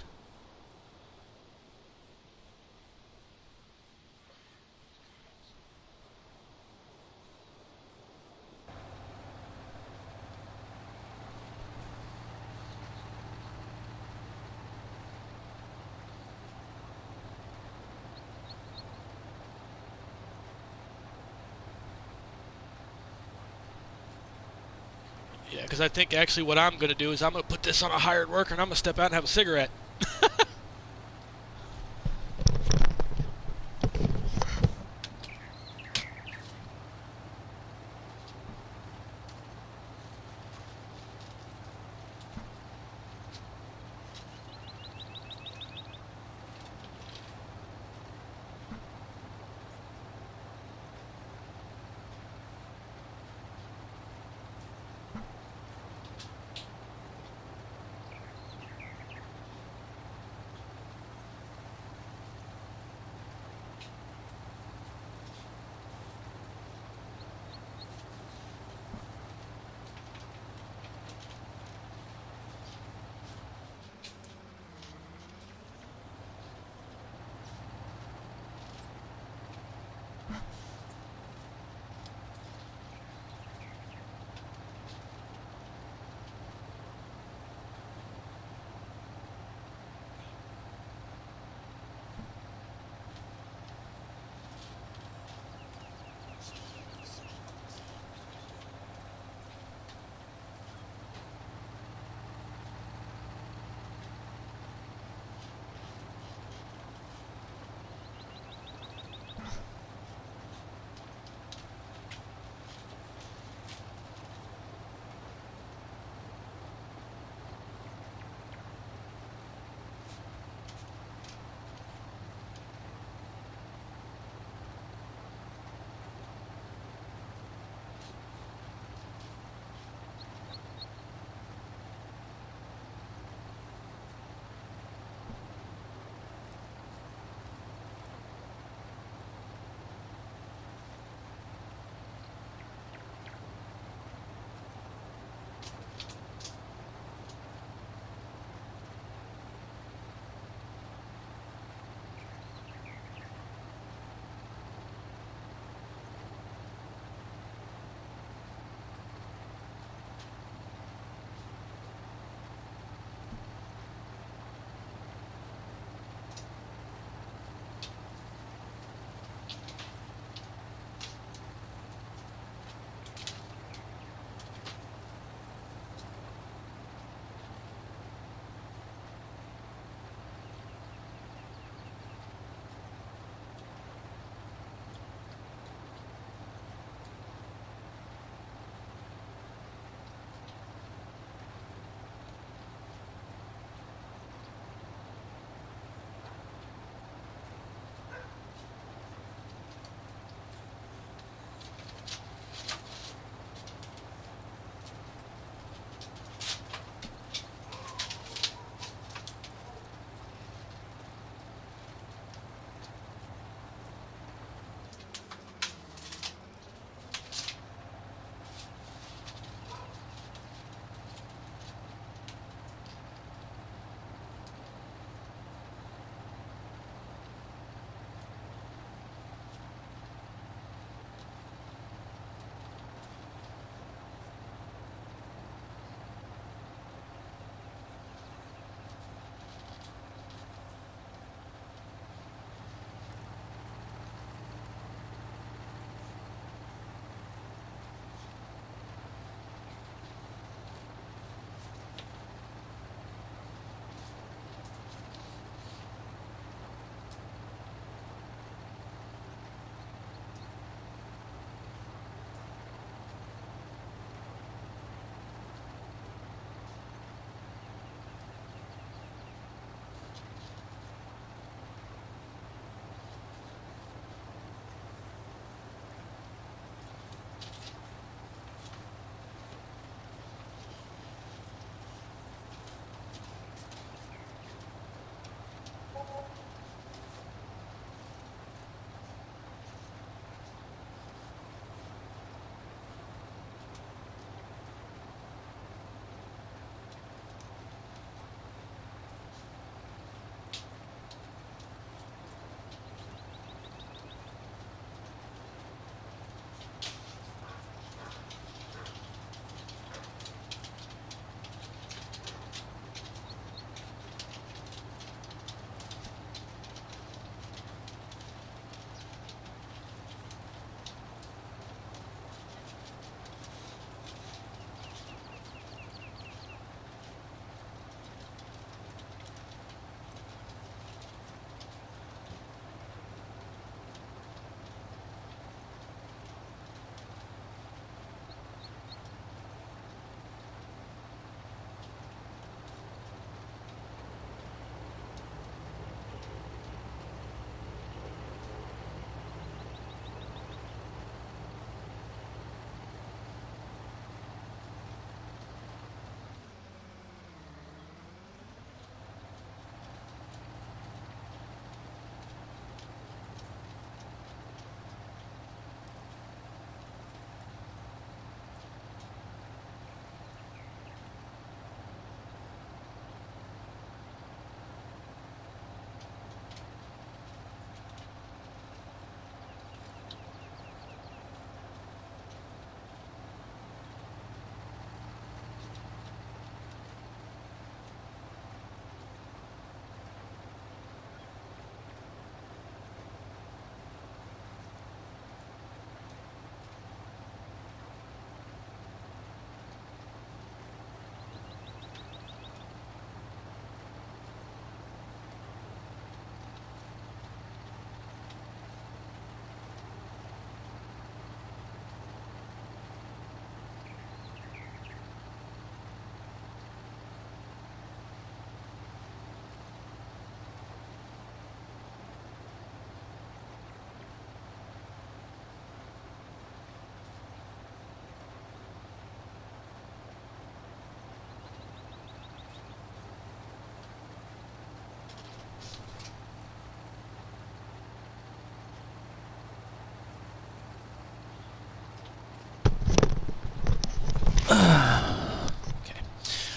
Yeah, because I think actually what I'm going to do is I'm going to put this on a hired worker and I'm going to step out and have a cigarette.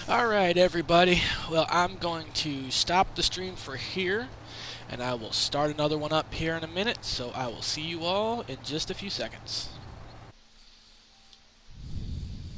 Alright, everybody. Well, I'm going to stop the stream for here, and I will start another one up here in a minute, so I will see you all in just a few seconds.